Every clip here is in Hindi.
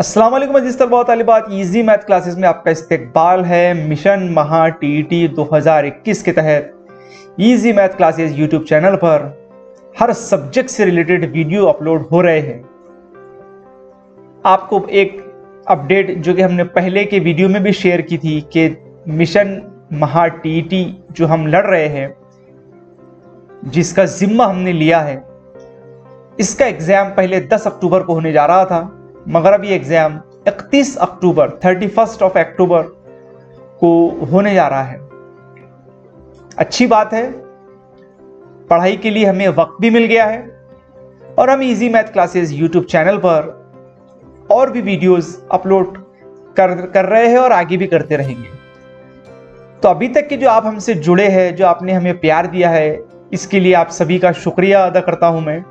अस्सलाम वालेकुम अज़ीज़ तलबा व तालिबात, इजी मैथ क्लासेस में आपका इस्तकबाल है। मिशन महा टीईटी 2021 के तहत easy math classes YouTube channel पर हर सब्जेक्ट से रिलेटेड वीडियो अपलोड हो रहे हैं। आपको एक अपडेट जो कि हमने पहले के वीडियो में भी शेयर की थी कि मिशन महा टीईटी जो हम लड़ रहे हैं, जिसका जिम्मा हमने लिया है, इसका एग्ज़ाम पहले 10 अक्टूबर को होने जा रहा था, मगर अब ये एग्ज़ाम 31 अक्टूबर 31 ऑफ अक्टूबर को होने जा रहा है। अच्छी बात है, पढ़ाई के लिए हमें वक्त भी मिल गया है और हम easy math classes YouTube channel पर और भी वीडियोस अपलोड कर रहे हैं और आगे भी करते रहेंगे। तो अभी तक के जो आप हमसे जुड़े हैं, जो आपने हमें प्यार दिया है, इसके लिए आप सभी का शुक्रिया अदा करता हूं मैं,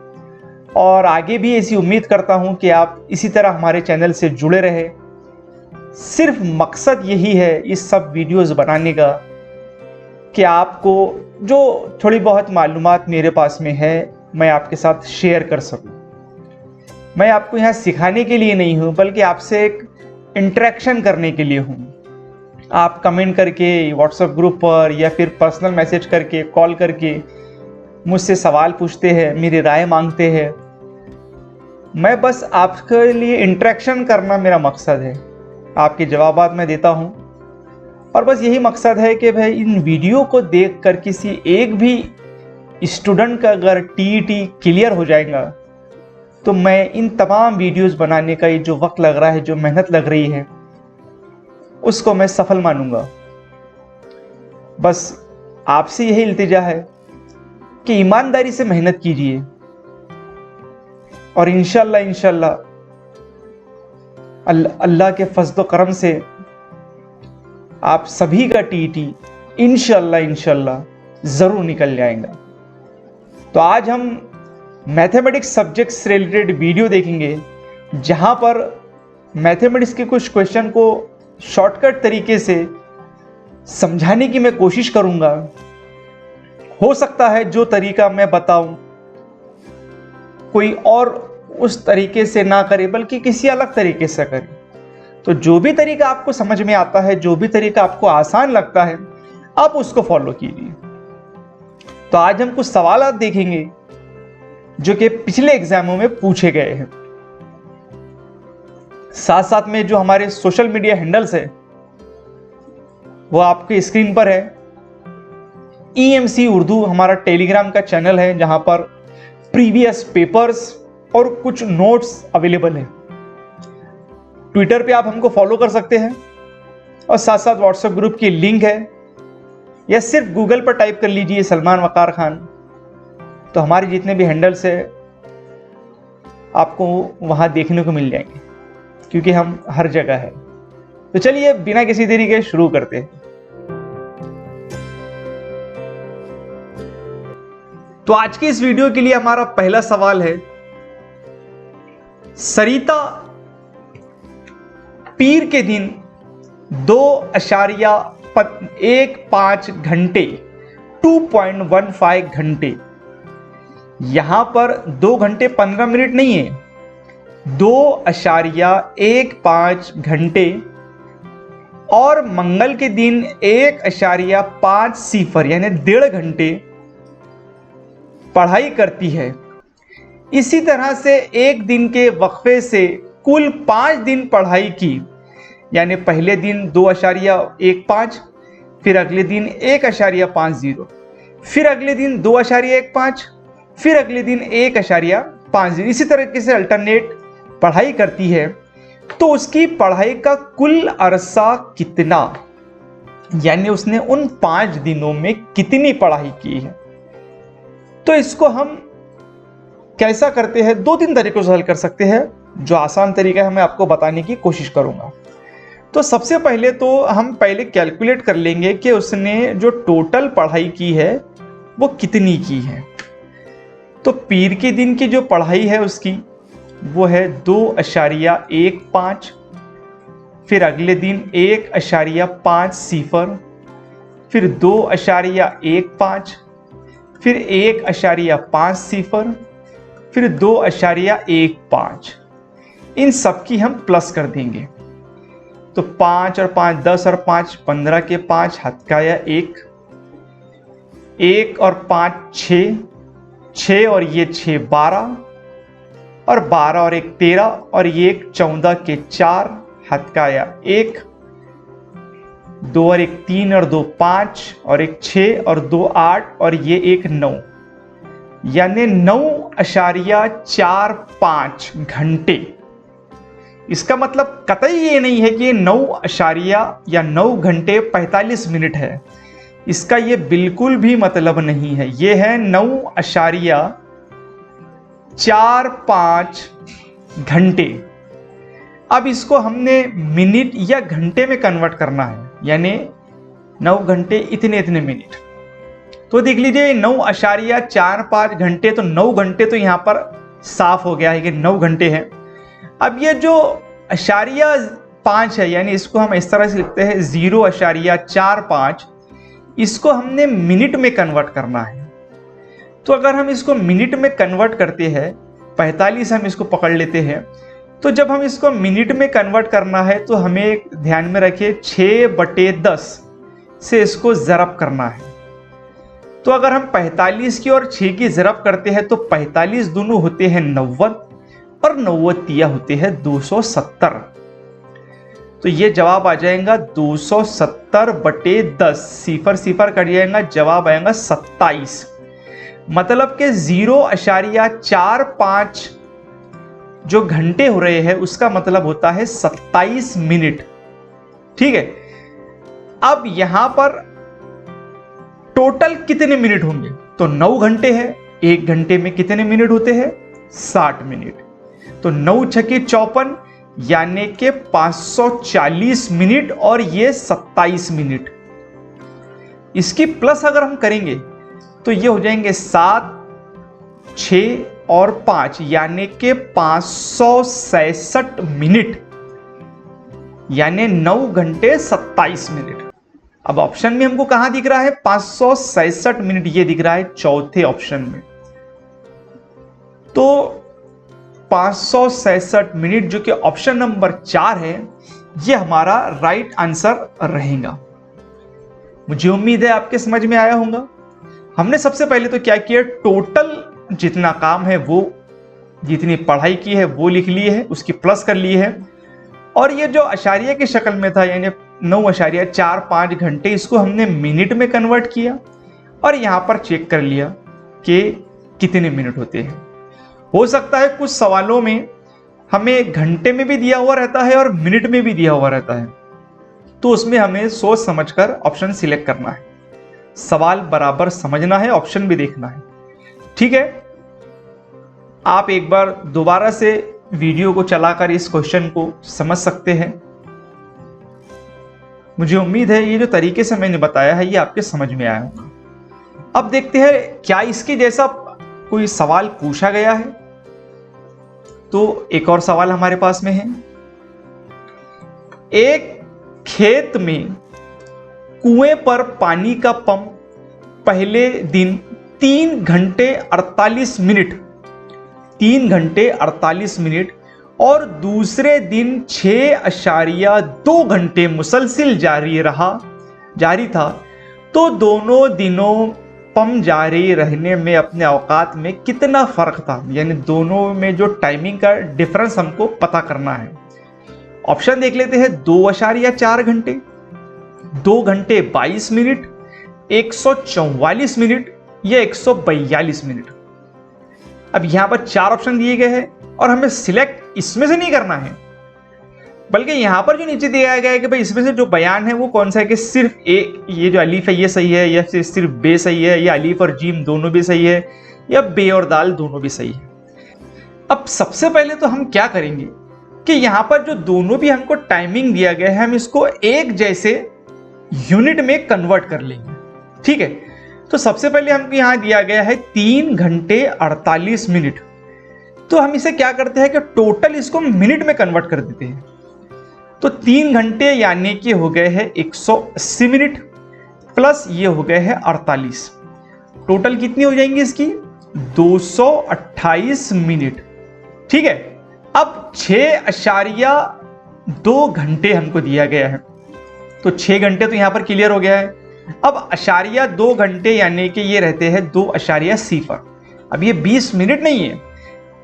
और आगे भी ऐसी उम्मीद करता हूं कि आप इसी तरह हमारे चैनल से जुड़े रहे। सिर्फ मकसद यही है इस सब वीडियोस बनाने का कि आपको जो थोड़ी बहुत मालूमात मेरे पास में है, मैं आपके साथ शेयर कर सकूं। मैं आपको यहाँ सिखाने के लिए नहीं हूँ, बल्कि आपसे एक इंटरेक्शन करने के लिए हूँ। आप कमेंट करके व्हाट्सएप ग्रुप पर या फिर पर्सनल मैसेज करके, कॉल करके मुझसे सवाल पूछते हैं, मेरी राय मांगते हैं। मैं बस आपके लिए इंटरेक्शन करना मेरा मकसद है। आपके जवाबात मैं देता हूं और बस यही मकसद है कि भाई इन वीडियो को देखकर किसी एक भी स्टूडेंट का अगर टीईटी क्लियर हो जाएगा, तो मैं इन तमाम वीडियोस बनाने का ये जो वक्त लग रहा है, जो मेहनत लग रही है, उसको मैं सफल मानूंगा। बस आपसे यही इल्तिजा है कि ईमानदारी से मेहनत कीजिए और इंशाल्लाह अल्लाह के फज़्ल व करम से आप सभी का टीईटी इंशाल्लाह ज़रूर निकल जाएगा। तो आज हम मैथमेटिक्स सब्जेक्ट से रिलेटेड वीडियो देखेंगे, जहां पर मैथमेटिक्स के कुछ क्वेश्चन को शॉर्टकट तरीके से समझाने की मैं कोशिश करूंगा। हो सकता है जो तरीका मैं बताऊं कोई और उस तरीके से ना करे, बल्कि किसी अलग तरीके से करे। तो जो भी तरीका आपको समझ में आता है, जो भी तरीका आपको आसान लगता है, आप उसको फॉलो कीजिए। तो आज हम कुछ सवाल देखेंगे जो कि पिछले एग्जामों में पूछे गए हैं। साथ साथ में जो हमारे सोशल मीडिया हैंडल्स है वो आपके स्क्रीन पर है। EMC उर्दू हमारा टेलीग्राम का चैनल है, जहां पर प्रीवियस पेपर्स और कुछ नोट्स अवेलेबल है। ट्विटर पे आप हमको फॉलो कर सकते हैं और साथ साथ व्हाट्सएप ग्रुप की लिंक है, या सिर्फ गूगल पर टाइप कर लीजिए सलमान वकार खान, तो हमारे जितने भी हैंडल्स है आपको वहां देखने को मिल जाएंगे, क्योंकि हम हर जगह है। तो चलिए बिना किसी देरी के शुरू करते हैं। तो आज के इस वीडियो के लिए हमारा पहला सवाल है, सरिता पीर के दिन 2.15 घंटे 2.15 घंटे, यहां पर 2 घंटे 15 मिनट नहीं है, 2.15 घंटे, और मंगल के दिन 1.50 यानी 1.5 घंटे पढ़ाई करती है। इसी तरह से एक दिन के वक्फे से कुल 5 दिन पढ़ाई की, यानी पहले दिन 2.15, फिर अगले दिन 1.50, फिर अगले दिन 2.15, फिर अगले दिन 1.50, इसी तरीके से अल्टरनेट पढ़ाई करती है। तो उसकी पढ़ाई का कुल अरसा कितना, यानी उसने उन 5 दिनों में कितनी पढ़ाई की है। तो इसको हम कैसा करते हैं, 2-3 तरीकों से हल कर सकते हैं। जो आसान तरीका है मैं आपको बताने की कोशिश करूंगा। तो सबसे पहले तो हम पहले कैलकुलेट कर लेंगे कि उसने जो टोटल पढ़ाई की है वो कितनी की है। तो पीर के दिन की जो पढ़ाई है उसकी वो है 2.15, फिर अगले दिन 1.50, फिर 2.15, फिर 1.50, फिर 2.15, इन सब की हम प्लस कर देंगे। तो 5 और 5 10 और 5 15 के 5 हाथ का या 1 और 5 6 और ये 6 12 और 12 और 1 13 और ये 1 14 के 4 हाथ का या 1 2 और 1 3 और 2 5 और 1 6 और 2 8 और ये 1 9, यानी 9.45 घंटे। इसका मतलब कतई ये नहीं है कि ये 9 घंटे 45 मिनट है। इसका ये बिल्कुल भी मतलब नहीं है। ये है 9.45 घंटे। अब इसको हमने मिनट या घंटे में कन्वर्ट करना है, यानी 9 घंटे इतने मिनट। तो देख लीजिए 9.45 घंटे, तो 9 घंटे तो यहां पर साफ हो गया है कि 9 घंटे हैं। अब ये जो 0.5 है, यानी इसको हम इस तरह से लिखते हैं 0.45, इसको हमने मिनट में कन्वर्ट करना है। तो अगर हम इसको मिनट में कन्वर्ट करते हैं, 45 हम इसको पकड़ लेते हैं, तो जब हम इसको मिनट में कन्वर्ट करना है तो हमें ध्यान में रखिए 6/10 से इसको ज़रब करना है। तो अगर हम 45 की और 6 की ज़रब करते हैं तो 45 दोनों होते हैं 90 और 90 होते हैं 270। तो ये जवाब आ जाएगा 270/10, सिफर सिफर कट जाएगा, जवाब आएगा 27। मतलब कि 0.45 जो घंटे हो रहे हैं उसका मतलब होता है 27 मिनट। ठीक है, अब यहां पर टोटल कितने मिनट होंगे? तो 9 घंटे है, 1 घंटे में कितने मिनट होते हैं? 60 मिनट। तो 9 छके 54, यानी कि 540 मिनट और ये 27 मिनट। इसकी प्लस अगर हम करेंगे तो ये हो जाएंगे 7, 6 और 5, यानी कि 566 मिनट, यानी 9 घंटे 27 मिनट। अब ऑप्शन में हमको कहां दिख रहा है? 566 मिनट ये दिख रहा है चौथे ऑप्शन में। तो 566 मिनट जो कि ऑप्शन नंबर 4 है, ये हमारा राइट आंसर रहेगा। मुझे उम्मीद है आपके समझ में आया होगा। हमने सबसे पहले तो क्या किया, टोटल जितना काम है वो, जितनी पढ़ाई की है वो लिख ली है, उसकी प्लस कर ली है। और ये जो अशारिया की शक्ल में था, यानी 9.45 घंटे, इसको हमने मिनट में कन्वर्ट किया और यहां पर चेक कर लिया कि कितने मिनट होते हैं। हो सकता है कुछ सवालों में हमें घंटे में भी दिया हुआ रहता है और मिनट में भी दिया हुआ रहता है, तो उसमें हमें सोच समझकर ऑप्शन सिलेक्ट करना है। सवाल बराबर समझना है, ऑप्शन भी देखना है। ठीक है, आप एक बार दोबारा से वीडियो को चलाकर इस क्वेश्चन को समझ सकते हैं। मुझे उम्मीद है ये जो तरीके से मैंने बताया है ये आपके समझ में आया होगा। अब देखते हैं क्या इसके जैसा कोई सवाल पूछा गया है। तो एक और सवाल हमारे पास में है। एक खेत में कुएं पर पानी का पंप पहले दिन 3 घंटे 48 मिनट और दूसरे दिन 6.2 घंटे मुसलसिल जारी था, तो दोनों दिनों पंप जारी रहने में अपने औकात में कितना फर्क था? यानी दोनों में जो टाइमिंग का डिफरेंस हमको पता करना है। ऑप्शन देख लेते हैं। 2.4 घंटे, 2 घंटे 22 मिनट, 144 मिनट या 142 मिनट। अब यहां पर 4 ऑप्शन दिए गए हैं और हमें सिलेक्ट इसमें से नहीं करना है, बल्कि यहां पर जो नीचे दिया गया है कि भाई इसमें से जो बयान है वो कौन सा है, कि सिर्फ एक ये जो अलीफ है ये सही है, या फिर सिर्फ बे सही है, या अलीफ और जीम दोनों भी सही है, या बे और दाल दोनों भी सही है। अब सबसे पहले तो हम क्या करेंगे कि यहां पर जो दोनों भी हमको टाइमिंग दिया गया है, हम इसको एक जैसे यूनिट में कन्वर्ट कर लेंगे। ठीक है, तो सबसे पहले हमको यहां दिया गया है 3 घंटे 48 मिनट। तो हम इसे क्या करते हैं कि टोटल इसको मिनट में कन्वर्ट कर देते हैं। तो 3 घंटे यानी कि हो गए हैं 180 मिनट प्लस ये हो गए हैं 48, टोटल कितनी हो जाएंगी इसकी? 228 मिनट। ठीक है, अब 6.2 घंटे हमको दिया गया है, तो 6 घंटे तो यहां पर क्लियर हो गया है। अब अशारिया 2 घंटे यानी कि ये रहते हैं 2.0। अब ये 20 मिनट नहीं है,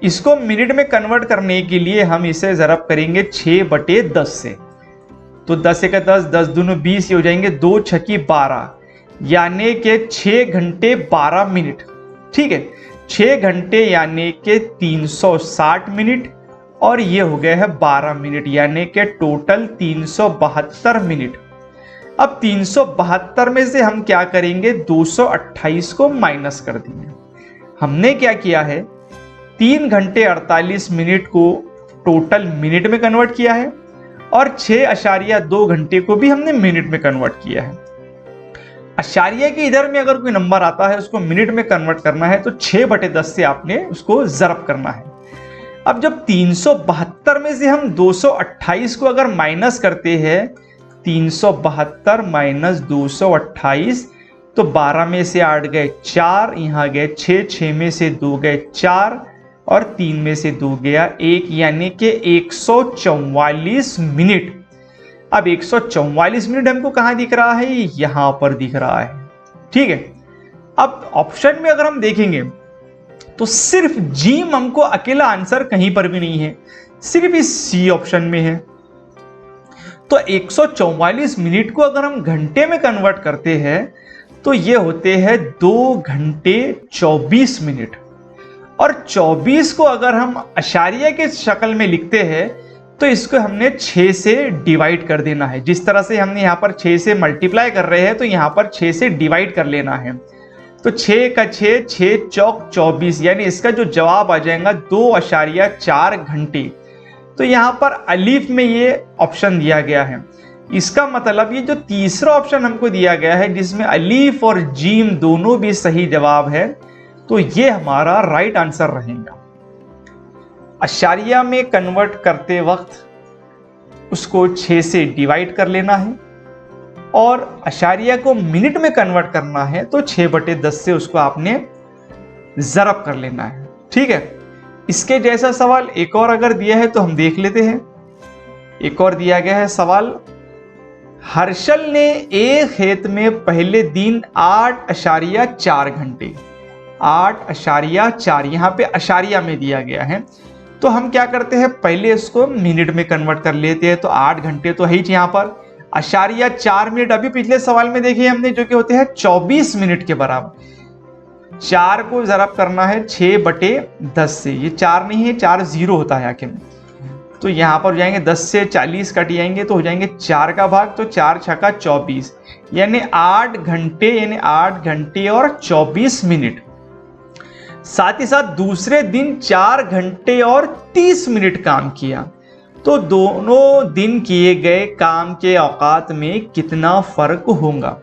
इसको मिनट में कन्वर्ट करने के लिए हम इसे ज़रब करेंगे 6/10 से। तो 10 × 10, 10 दूनी 20, ये हो जाएंगे 2 × 6 = 12, यानी कि 6 घंटे 12 मिनट। ठीक है, 6 घंटे यानी कि 360 मिनट, और ये हो गया है 12 मिनट, यानी कि टोटल 372 मिनट। अब 372 में से हम क्या करेंगे, 228 को माइनस कर देंगे। हमने क्या किया है, 3 घंटे 48 मिनट को टोटल मिनट में कन्वर्ट किया है, और 6.2 घंटे को भी हमने मिनट में कन्वर्ट किया है। अशारिया के इधर में अगर कोई नंबर आता है उसको मिनट में कन्वर्ट करना है तो 6/10 से आपने उसको ज़रब करना है। अब जब 372 में से हम 228 को अगर माइनस करते हैं, 372 माइनस 228, तो 12 में से 8 गए 4, यहाँ गए 6, 6 में से 2 गए 4, और 3 में से 2 गया 1, यानी कि 144 मिनट। अब 144 मिनट हमको कहाँ दिख रहा है, यहां पर दिख रहा है। ठीक है, अब ऑप्शन में अगर हम देखेंगे तो सिर्फ जीम हमको अकेला आंसर कहीं पर भी नहीं है, सिर्फ इस सी ऑप्शन में है। तो 144 मिनट को अगर हम घंटे में कन्वर्ट करते हैं तो ये होते हैं 2 घंटे 24 मिनट, और 24 को अगर हम अशारिया के शक्ल में लिखते हैं तो इसको हमने 6 से डिवाइड कर देना है। जिस तरह से हमने यहाँ पर 6 से मल्टीप्लाई कर रहे हैं तो यहाँ पर 6 से डिवाइड कर लेना है। तो 6 का 6, 6 चौक 24, यानी इसका जो जवाब आ जाएगा 2.4 घंटे। तो यहाँ पर अलीफ में ये ऑप्शन दिया गया है, इसका मतलब ये जो तीसरा ऑप्शन हमको दिया गया है जिसमें अलीफ और जीम दोनों भी सही जवाब है, तो ये हमारा राइट आंसर रहेगा। अशारिया में कन्वर्ट करते वक्त उसको 6 से डिवाइड कर लेना है, और अशारिया को मिनट में कन्वर्ट करना है तो 6/10 से उसको आपने ज़रब कर लेना है। ठीक है, इसके जैसा सवाल एक और अगर दिया है तो हम देख लेते हैं। एक और दिया गया है सवाल, हर्षल ने एक खेत में पहले दिन 8.4 घंटे, 8.4, यहाँ पे अशारिया में दिया गया है, तो हम क्या करते हैं, पहले इसको मिनट में कन्वर्ट कर लेते हैं। तो 8 घंटे तो है ही यहाँ पर, अशारिया 4 मिनट अभी पिछले सवाल में देखिए हमने, जो कि होते हैं 24 मिनट के बराबर। 4 को ज़रब करना है 6/10 से, ये 4 नहीं है, 4 0 होता है आखिर में, तो यहाँ पर हो जाएंगे 10 से 40 कट जाएंगे तो हो जाएंगे 4 का भाग, तो 4 × 6 = 24, यानी 8 घंटे, यानी 8 घंटे और 24 मिनट। साथ ही साथ दूसरे दिन 4 घंटे और 30 मिनट काम किया, तो दोनों दिन किए गए काम के औकात में कितना फर्क होगा।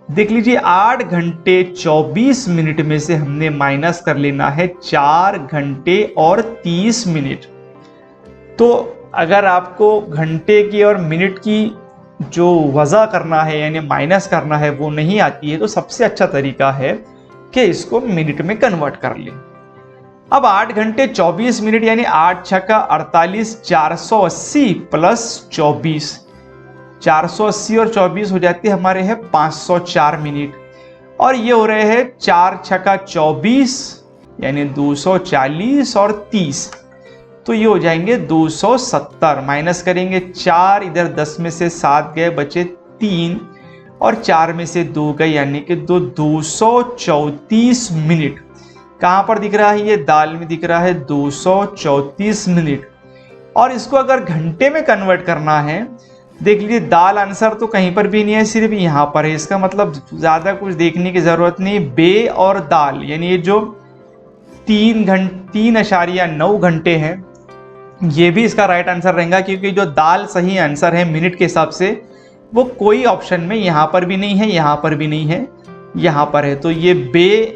देख लीजिए, 8 घंटे 24 मिनट में से हमने माइनस कर लेना है 4 घंटे और 30 मिनट। तो अगर आपको घंटे की और मिनट की जो वज़ा करना है यानी माइनस करना है वो नहीं आती है, तो सबसे अच्छा तरीका है कि इसको मिनट में कन्वर्ट कर लें। अब 8 घंटे 24 मिनट यानी 8 × 6 = 48, 480 प्लस 24, 480 और 24 हो जाते हमारे हैं 504 मिनट, और ये हो रहे हैं 4 × 6 = 24 यानी 240 और 30, तो ये हो जाएंगे 270। माइनस करेंगे 4, इधर 10 में से 7 गए, बचे 3, और 4 में से 2 गए, यानी कि 234 मिनट। कहाँ पर दिख रहा है, ये दाल में दिख रहा है 234 मिनट। और इसको अगर घंटे में कन्वर्ट करना है, देख लीजिए दाल आंसर तो कहीं पर भी नहीं है, सिर्फ यहाँ पर है। इसका मतलब ज़्यादा कुछ देखने की ज़रूरत नहीं। बे और दाल यानी ये जो 3.9 घंटे हैं, ये भी इसका राइट आंसर रहेगा, क्योंकि जो दाल सही आंसर है मिनट के हिसाब से वो कोई ऑप्शन में यहाँ पर भी नहीं है, यहाँ पर भी नहीं है, यहाँ पर है। तो ये बे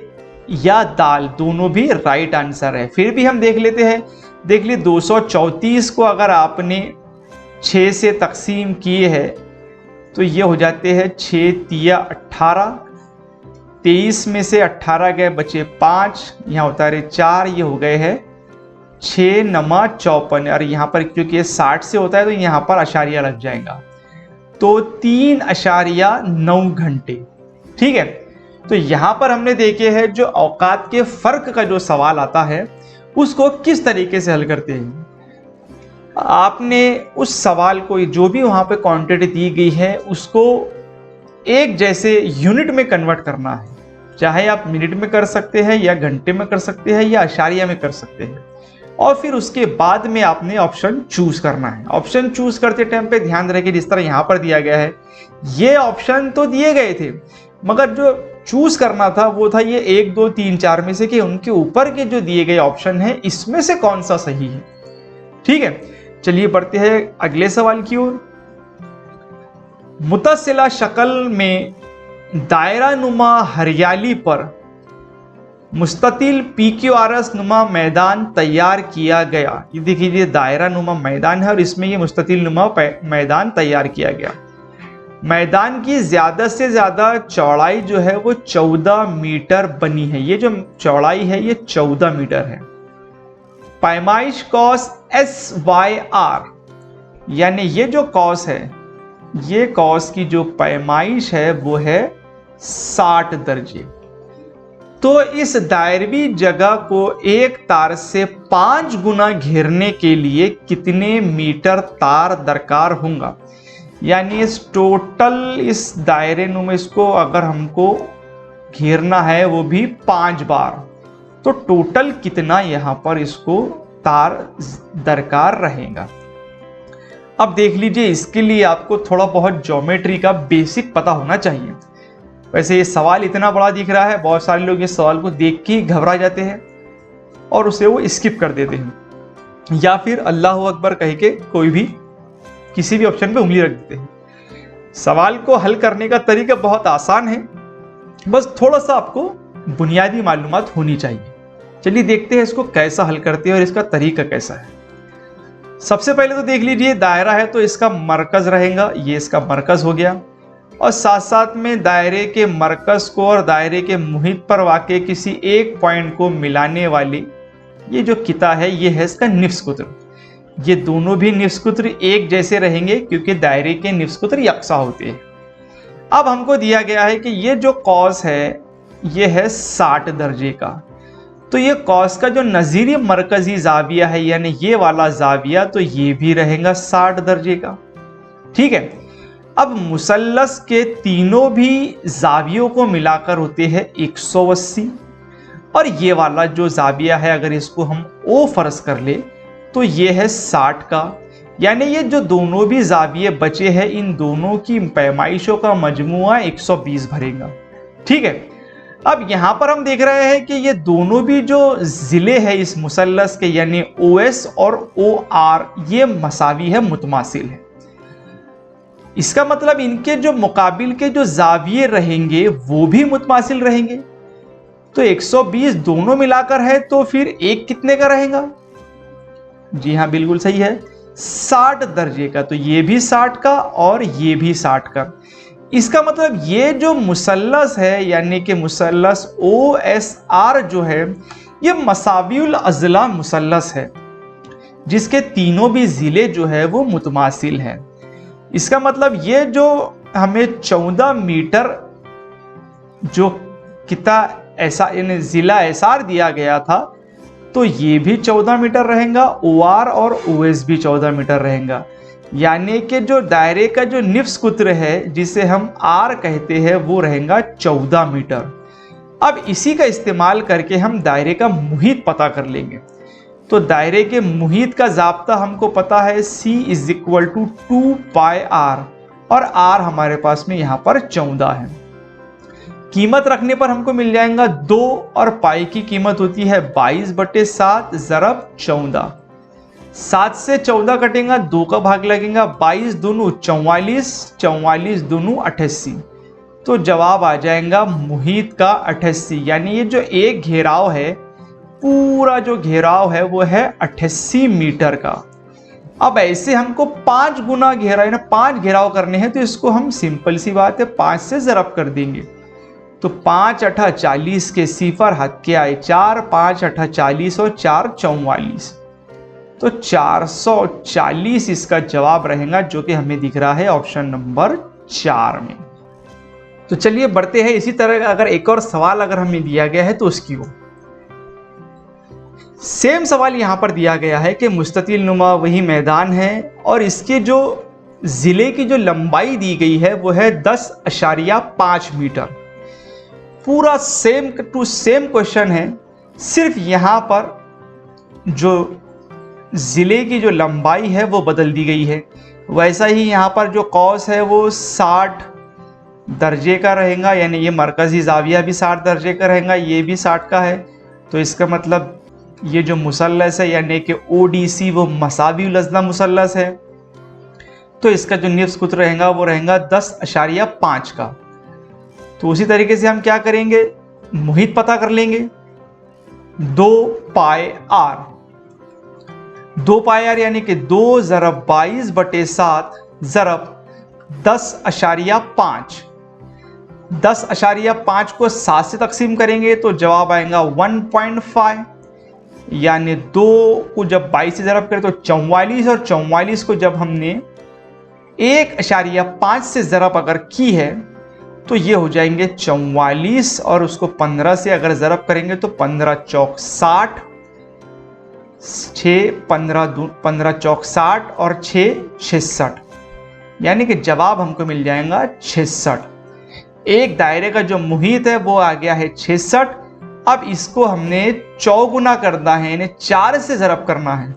या दाल दोनों भी राइट आंसर है। फिर भी हम देख लेते हैं। देख लीजिए 234 को अगर आपने 6 से तकसीम किए हैं तो ये हो जाते हैं 6 × 18, 23 में से 18 गए, बचे 5, यहाँ होता है 4, ये हो गए हैं 6×9 = 54, और यहाँ पर क्योंकि ये 60 से होता है तो यहाँ पर अशारिया लग जाएगा, तो 3.9 घंटे। ठीक है, तो यहाँ पर हमने देखे हैं जो औकात के फर्क का जो सवाल आता है उसको किस तरीके से हल करते हैं। आपने उस सवाल को, जो भी वहाँ पे क्वांटिटी दी गई है, उसको एक जैसे यूनिट में कन्वर्ट करना है। चाहे आप मिनट में कर सकते हैं या घंटे में कर सकते हैं या अशारिया में कर सकते हैं, और फिर उसके बाद में आपने ऑप्शन चूज करना है। ऑप्शन चूज करते टाइम पे ध्यान रहे कि जिस तरह यहाँ पर दिया गया है, ये ऑप्शन तो दिए गए थे, मगर जो चूज करना था वो था ये 1, 2, 3, 4 में से कि उनके ऊपर के जो दिए गए ऑप्शन है इसमें से कौन सा सही है। ठीक है, चलिए बढ़ते हैं अगले सवाल की ओर। मुतसिला शक्ल में दायरा नुमा हरियाली पर मुस्ततिल PQRS नुमा मैदान तैयार किया गया। ये देखिए, ये दायरा नुमा मैदान है और इसमें ये मुस्ततिल नुमा मैदान तैयार किया गया। मैदान की ज्यादा से ज्यादा चौड़ाई जो है वो 14 मीटर बनी है। ये जो चौड़ाई है ये 14 मीटर है। पैमाइश कॉस SYR, यानी ये जो कॉस है, ये कॉस की जो पैमाइश है वो है 60 दर्जे। तो इस दायरवी जगह को एक तार से 5 गुना घेरने के लिए कितने मीटर तार दरकार होगा। यानी इस टोटल इस दायरे नुमा इसको अगर हमको घेरना है वो भी 5 बार, तो टोटल कितना यहाँ पर इसको तार दरकार रहेगा। अब देख लीजिए, इसके लिए आपको थोड़ा बहुत ज्योमेट्री का बेसिक पता होना चाहिए। वैसे ये सवाल इतना बड़ा दिख रहा है, बहुत सारे लोग इस सवाल को देख के ही घबरा जाते हैं और उसे वो स्किप कर देते हैं, या फिर अल्लाह अकबर कह के कोई भी किसी भी ऑप्शन पे उंगली रख देते हैं। सवाल को हल करने का तरीका बहुत आसान है, बस थोड़ा सा आपको बुनियादी मालूमात होनी चाहिए। चलिए देखते हैं इसको कैसा हल करते हैं और इसका तरीका कैसा है। सबसे पहले तो देख लीजिए, दायरा है तो इसका मरकज रहेगा, ये इसका मरकज हो गया, और साथ साथ में दायरे के मरकज को और दायरे के मुहित पर वाक़े किसी एक पॉइंट को मिलाने वाली ये जो किता है ये है इसका निफ्स कुत्र। ये दोनों भी निफ्स कुत्र एक जैसे रहेंगे क्योंकि दायरे के निफ्स कुत्र यकसा होते हैं। अब हमको दिया गया है कि ये जो कॉस है ये है 60 दर्जे का, तो ये कॉस का जो नज़ीरी मरकजी जाविया है यानी ये वाला जाविया, तो ये भी रहेगा 60 दर्जे का। ठीक है, अब मुसल्लस के तीनों भी जावियों को मिलाकर होते हैं 180, और ये वाला जो जाविया है अगर इसको हम ओ फर्ज कर ले तो ये है 60 का, यानी ये जो दोनों भी जाविये बचे हैं इन दोनों की पैमाइशों का मजमुआ 120 भरेगा। ठीक है, अब यहां पर हम देख रहे हैं कि ये दोनों भी जो जिले हैं इस मुसल्लस के यानी OS और OR ये मसावी है, मुतमासिल है। इसका मतलब इनके जो मुकाबिल के जो जाविये रहेंगे वो भी मुतमासिल रहेंगे। तो 120 दोनों मिलाकर है तो फिर एक कितने का रहेगा? जी हाँ, बिल्कुल सही है, 60 दर्जे का। तो ये भी 60 का और ये भी 60 का। इसका मतलब ये जो मुसल्लस है यानी कि मुसल्लस OSR जो है ये मसाविउल अज़ला मुसल्लस है जिसके तीनों भी जिले जो है वो मुतमासिल हैं। इसका मतलब ये जो हमें 14 मीटर जो किता ऐसा यानी जिला एसार दिया गया था तो ये भी 14 मीटर रहेगा, OR और OS भी 14 मीटर रहेगा। यानी कि जो दायरे का जो निफ्स कुत्र है जिसे हम R कहते हैं वो रहेगा 14 मीटर। अब इसी का इस्तेमाल करके हम दायरे का मुहित पता कर लेंगे। तो दायरे के मुहित का जाब्ता हमको पता है C = 2πr और R हमारे पास में यहाँ पर 14 है। कीमत रखने पर हमको मिल जाएगा 2 और पाई की कीमत होती है 22/7 ज़रब 14। 7 से 14 कटेगा, 2 का भाग लगेगा, 22 दूनू 44, 44 दूनू 88। तो जवाब आ जाएगा मुहित का 88। यानी ये जो एक घेराव है पूरा जो घेराव है वो है 88 मीटर का। अब ऐसे हमको 5 गुना घेराव ना 5 घेराव करने हैं तो इसको हम सिंपल सी बात है 5 से ज़रब कर देंगे। तो 5 8 40 के सिफर हाथ के आए 4, 5 8 40 और 4 44। तो 440 इसका जवाब रहेगा, जो कि हमें दिख रहा है ऑप्शन नंबर 4 में। तो चलिए बढ़ते हैं। इसी तरह अगर एक और सवाल अगर हमें दिया गया है तो उसकी ओर। सेम सवाल यहां पर दिया गया है कि मुस्ततिल नुमा वही मैदान है और इसके जो जिले की जो लंबाई दी गई है वो है 10.5 मीटर। पूरा सेम टू सेम क्वेश्चन है, सिर्फ यहां पर जो जिले की जो लंबाई है वो बदल दी गई है। वैसा ही यहां पर जो कॉस है वो 60 दर्जे का रहेगा, यानी ये मरकजी जाविया भी 60 दर्जे का रहेगा, ये भी 60 का है। तो इसका मतलब ये जो मुसल्लस है यानी कि ओडीसी वो मसावी लजना मुसल्लस है। तो इसका जो निफ्स कुत्र रहेगा वो रहेगा 10.5 का। तो उसी तरीके से हम क्या करेंगे, मुहित पता कर लेंगे। 2 पाई आर, 2 पाई आर यानी कि 2 ज़रब 22/7 ज़रब 10.5। 10.5 को 7 से तकसीम करेंगे तो जवाब आएगा 1.5, यानी 2 को जब 22 से ज़रब करें तो 44, और 44 को जब हमने 1.5 से ज़रब अगर की है तो ये हो जाएंगे 44, और उसको 15 से अगर ज़रब करेंगे तो 15 चौक 60, 6 15 चौक 60 और 6 66, यानी कि जवाब हमको मिल जाएगा 66। एक दायरे का जो मुहित है वो आ गया है 66। अब इसको हमने चौगुना करना है, यानी 4 से ज़रब करना है।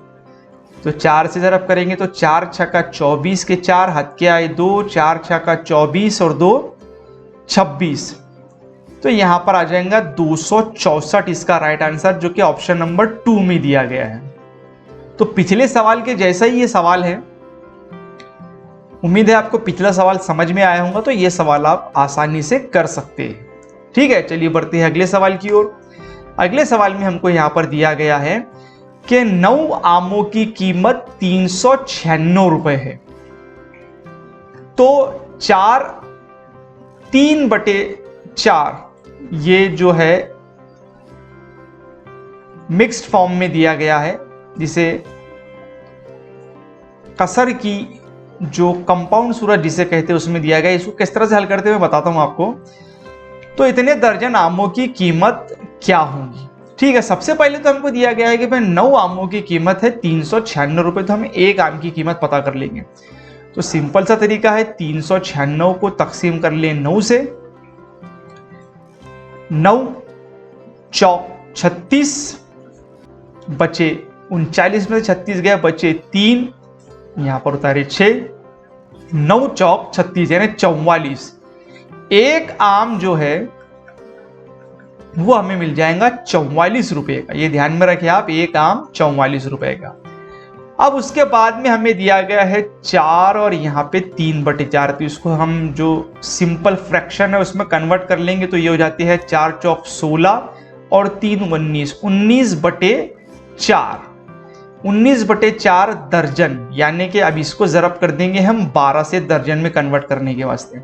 तो 4 से ज़रब करेंगे तो 4 छक्का 24 के 4 हद के आए 2, 4 छक्का 24 और 2 26। तो यहां पर आ जाएगा 264 इसका राइट आंसर, जो कि ऑप्शन नंबर 2 में दिया गया है। तो पिछले सवाल के जैसा ही ये सवाल है। उम्मीद है आपको पिछला सवाल समझ में आया होगा, तो ये सवाल आप आसानी से कर सकते हैं। ठीक है, चलिए बढ़ते हैं अगले सवाल की ओर। अगले सवाल में हमको यहां पर दिया गया है कि 9 आमों की कीमत 396 रुपए है। तो 3/4 ये जो है मिक्स्ड फॉर्म में दिया गया है, जिसे कसर की जो कंपाउंड सूरत जिसे कहते हैं उसमें दिया गया। इसको किस तरह से हल करते हुए बताता हूं आपको। तो इतने दर्जन आमों की कीमत क्या होगी। ठीक है, सबसे पहले तो हमको दिया गया है कि भाई 9 आमों की कीमत है 396 रुपए, तो हमें एक आम की कीमत पता कर लेंगे। तो सिंपल सा तरीका है, 396 को तकसीम कर ले 9 से। 9 चौक 36, बचे 39 में से 36 गया, बचे 3, यहां पर उतारे 6। 9 चौक 36 यानी 44। एक आम जो है वो हमें मिल जाएगा 44 रुपए का। ये ध्यान में रखें आप, एक आम 44 रुपए का। अब उसके बाद में हमें दिया गया है 4 और यहाँ पे 3/4। तो इसको हम जो सिंपल फ्रैक्शन है उसमें कन्वर्ट कर लेंगे तो ये हो जाती है 4 चौक 16 और 3 19, 19/4। 19/4 दर्जन, यानी कि अब इसको ज़रब कर देंगे हम 12 से दर्जन में कन्वर्ट करने के वास्ते।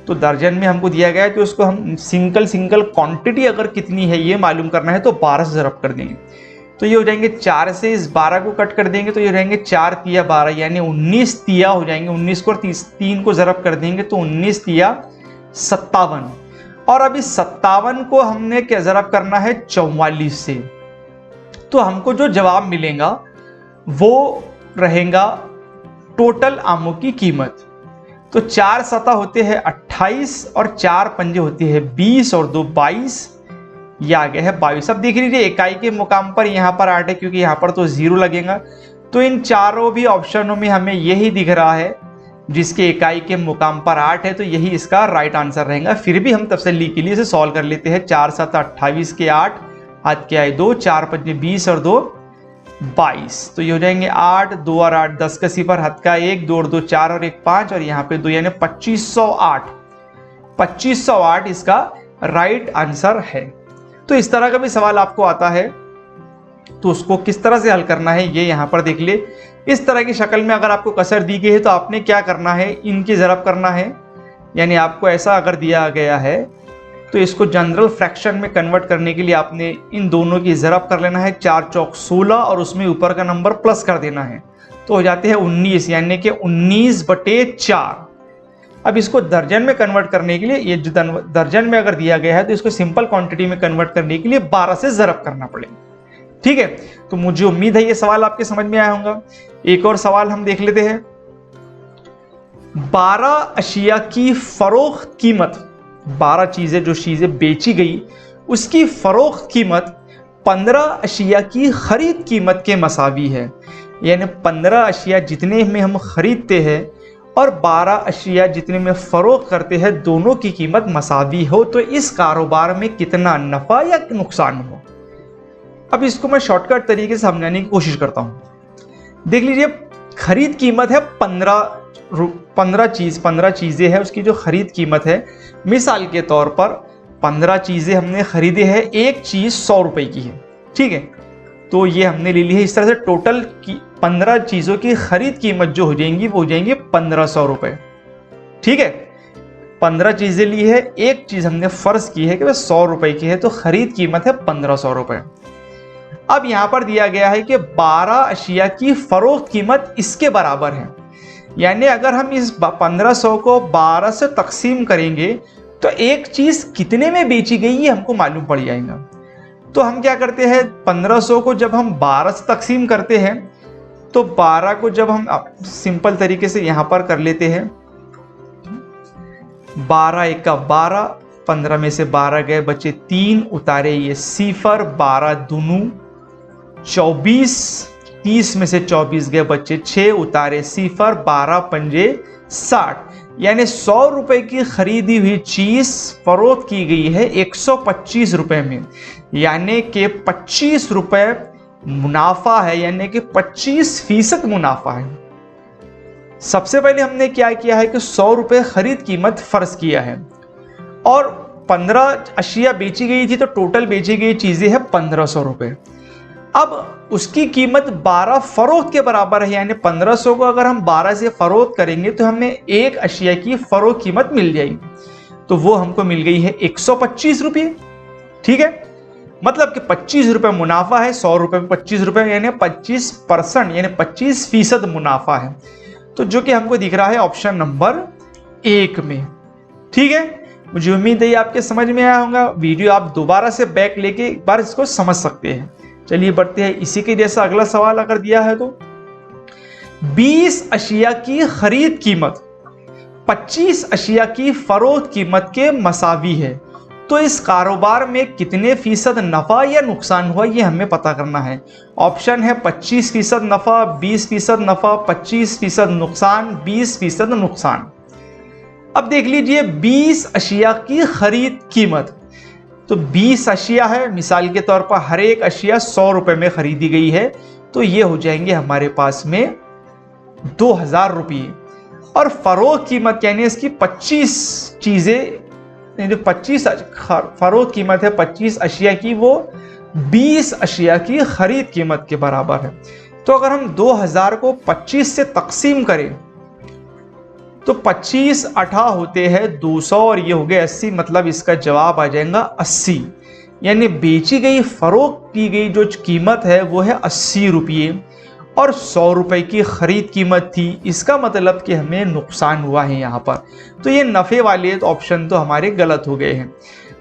तो दर्जन में हमको दिया गया है कि उसको हम सिंगल क्वांटिटी अगर कितनी है ये मालूम करना है तो 12 से ज़रब कर देंगे। तो ये हो जाएंगे 4 से इस 12 को कट कर देंगे तो ये हो जाएंगे 4 तिया 12, यानी 19 तिया हो जाएंगे। 19 को 3 को ज़रब कर देंगे तो 19 तिया 57। और अभी 57 को हमने क्या ज़रब करना है 44 से। तो हमको जो जवाब मिलेगा वो रहेगा टोटल आमों की कीमत। तो 4 सतह होते हैं 28 और 4 पंजे होते हैं 20 और 2 22, ये आ गया है 22। अब देख लीजिए इकाई के मुकाम पर यहाँ पर 8 है, क्योंकि यहाँ पर तो 0 लगेगा। तो इन चारों भी ऑप्शनों में हमें यही दिख रहा है जिसके इकाई के मुकाम पर 8 है, तो यही इसका राइट आंसर रहेगा। फिर भी हम तसल्ली के लिए इसे सॉल्व कर लेते हैं। 4 7 28 के 8, हाथ के आए 2, 4 पंजे 20 और 2 22। तो ये हो जाएंगे 8, 2 और 8 10 का 0, हाथ का 1, 2 और 2 4 और 1 5, और यहाँ पे 2 यानी 2508। 2508 इसका राइट आंसर है। तो इस तरह का भी सवाल आपको आता है तो उसको किस तरह से हल करना है ये यहाँ पर देख ले। इस तरह की शक्ल में अगर आपको कसर दी गई है तो आपने क्या करना है, इनकी ज़रब करना है। यानी आपको ऐसा अगर दिया गया है तो इसको जनरल फ्रैक्शन में कन्वर्ट करने के लिए आपने इन दोनों की ज़रब कर लेना है, 4 चौक 16 और उसमें ऊपर का नंबर प्लस कर देना है, तो हो जाते हैं 19, यानी कि 19/4। अब इसको दर्जन में कन्वर्ट करने के लिए, ये जो दर्जन में अगर दिया गया है तो इसको सिंपल क्वांटिटी में कन्वर्ट करने के लिए 12 से ज़रब करना पड़ेगा। ठीक है, तो मुझे उम्मीद है ये सवाल आपके समझ में आया होगा। एक और सवाल हम देख लेते हैं। 12 अशिया की फरोख्त कीमत, 12 चीजें जो चीजें बेची गई उसकी फरोख्त कीमत 15 अशिया की खरीद कीमत के मसावी है। यानी 15 अशिया जितने में हम खरीदते हैं और 12 अशिया जितने में फरोख्त करते हैं, दोनों की कीमत मसावी हो, तो इस कारोबार में कितना नफा या नुकसान हो। अब इसको मैं शॉर्टकट तरीके से समझाने की कोशिश करता हूं। देख लीजिए, खरीद कीमत है 15 चीजें हैं, उसकी जो खरीद कीमत है, मिसाल के तौर पर 15 चीजें हमने खरीदे हैं, एक चीज 100 रुपए की है। ठीक है, तो ये हमने ले ली है। इस तरह से टोटल 15 चीजों की खरीद कीमत जो हो जाएंगी वो हो जाएंगी 1500 रुपए। ठीक है, 15 चीजें ली है, एक चीज हमने फर्ज की है कि वह 100 रुपए की है, तो खरीद कीमत है 1500 रुपए। अब यहां पर दिया गया है कि 12 अशिया की फरोख्त कीमत इसके बराबर है। यानी अगर हम इस 1500 को 12 से तकसीम करेंगे तो एक चीज कितने में बेची गई ये हमको मालूम पड़ जाएगा। तो हम क्या करते हैं, 1500 को जब हम 12 से तकसीम करते हैं तो 12 को जब हम सिंपल तरीके से यहां पर कर लेते हैं, 12 1 का 12, 15 में से 12 गए बचे 3, उतारे ये 0, 12 दूनू 24, 30 में से 24 गए बच्चे 6, उतारे 0, 12 पंजे 60। यानी 100 रुपए की खरीदी हुई चीज फरोख्त की गई है 125 रुपए में, यानी कि 25 रुपए मुनाफा है, यानी कि 25% मुनाफा है। सबसे पहले हमने क्या किया है कि 100 रुपए खरीद कीमत फर्ज किया है और 15 अशिया बेची गई थी, तो टोटल बेची गई चीजें है 1500 रुपए। अब उसकी कीमत 12 फरोख्त के बराबर है, यानी 1500 को अगर हम 12 से फरोख्त करेंगे तो हमें एक अशिया की फरोख्त कीमत मिल जाएगी, तो वो हमको मिल गई है 125 रुपये। ठीक है, मतलब कि 25 रुपये मुनाफा है, 100 रुपये में 25 रुपये, यानी 25%, यानी 25% मुनाफा है। तो जो कि हमको दिख रहा है ऑप्शन नंबर 1 में। ठीक है, मुझे उम्मीद है ये आपके समझ में आया होगा। वीडियो आप दोबारा से बैक लेके एक बार इसको समझ सकते हैं। चलिए बढ़ते हैं। इसी के जैसा अगला सवाल अगर दिया है तो 20 अशिया की खरीद कीमत 25 अशिया की फरोख्त कीमत के मसावी है, तो इस कारोबार में कितने फीसद नफा या नुकसान हुआ ये हमें पता करना है। ऑप्शन है 25% नफा, 20% नफा, 25% नुकसान, 20% नुकसान। अब देख लीजिए, 20 अशिया की खरीद कीमत, तो 20 अशिया है, मिसाल के तौर पर हर एक अशिया 100 रुपए में खरीदी गई है, तो ये हो जाएंगे हमारे पास में 2000 रुपये। और फरोख्त कीमत यानी इसकी 25 चीजें, जो 25 फरोख्त कीमत है 25 अशिया की, वो 20 अशिया की खरीद कीमत के बराबर है। तो अगर हम 2000 को 25 से तकसीम करें तो 25 8 होते हैं 200 और ये हो गए 80, मतलब इसका जवाब आ जाएगा 80। यानी बेची गई फरोख्त की गई जो कीमत है वो है 80 रुपये और 100 रुपए की खरीद कीमत थी। इसका मतलब कि हमें नुकसान हुआ है यहाँ पर, तो ये नफ़े वाले ऑप्शन तो हमारे गलत हो गए हैं।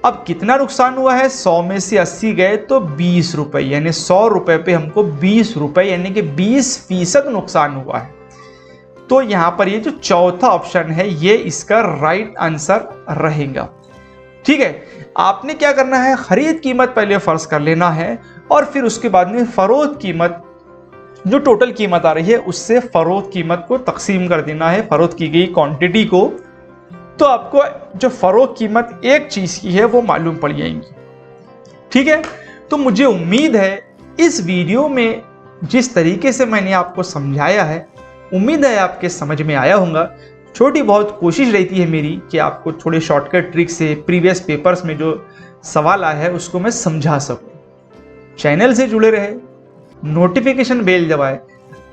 अब कितना नुकसान हुआ है, 100 में से 80 गए तो 20 रुपये, यानी 100 रुपये पे हमको 20 रुपये यानी कि 20% नुकसान हुआ है। तो यहाँ पर ये जो चौथा ऑप्शन है ये इसका राइट आंसर रहेगा। ठीक है, आपने क्या करना है, खरीद कीमत पहले फर्ज कर लेना है और फिर उसके बाद में फरोख्त कीमत, जो टोटल कीमत आ रही है उससे फरोख्त कीमत को तकसीम कर देना है, फरोख्त की गई क्वांटिटी को, तो आपको जो फरोख्त कीमत एक चीज की है वो मालूम पड़ जाएंगी। ठीक है, तो मुझे उम्मीद है इस वीडियो में जिस तरीके से मैंने आपको समझाया है, उम्मीद है आपके समझ में आया होगा। छोटी बहुत कोशिश रहती है मेरी कि आपको थोड़े शॉर्टकट ट्रिक से प्रीवियस पेपर्स में जो सवाल आया है उसको मैं समझा सकूं। चैनल से जुड़े रहे, नोटिफिकेशन बेल दबाए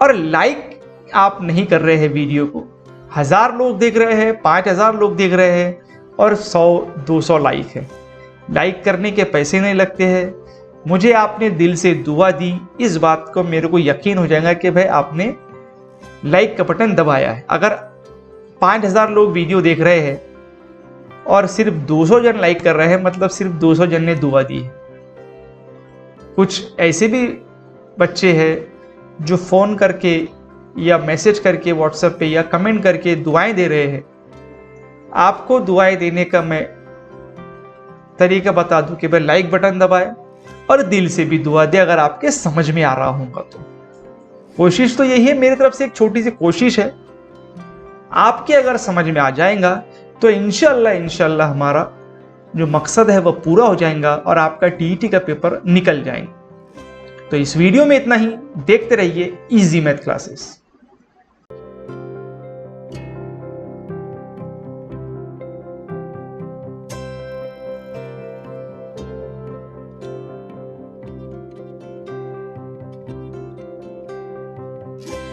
और लाइक आप नहीं कर रहे हैं वीडियो को। 1000 लोग देख रहे हैं, 5000 लोग देख रहे हैं और 100-200 लाइक है। लाइक करने के पैसे नहीं लगते हैं। मुझे आपने दिल से दुआ दी, इस बात को मेरे को यकीन हो जाएगा कि भाई आपने लाइक का बटन दबाया है। अगर 5000 लोग वीडियो देख रहे हैं और सिर्फ 200 जन लाइक कर रहे हैं, मतलब सिर्फ 200 जन ने दुआ दी है। कुछ ऐसे भी बच्चे हैं जो फ़ोन करके या मैसेज करके व्हाट्सएप पे या कमेंट करके दुआएं दे रहे हैं। आपको दुआएं देने का मैं तरीका बता दूं कि भाई लाइक बटन दबाए और दिल से भी दुआ दे, अगर आपके समझ में आ रहा होगा तो। कोशिश तो यही है, मेरी तरफ से एक छोटी सी कोशिश है। आपके अगर समझ में आ जाएगा तो इंशाल्लाह हमारा जो मकसद है वह पूरा हो जाएगा और आपका टीईटी का पेपर निकल जाएगा। तो इस वीडियो में इतना ही। देखते रहिए इजी मैथ क्लासेस।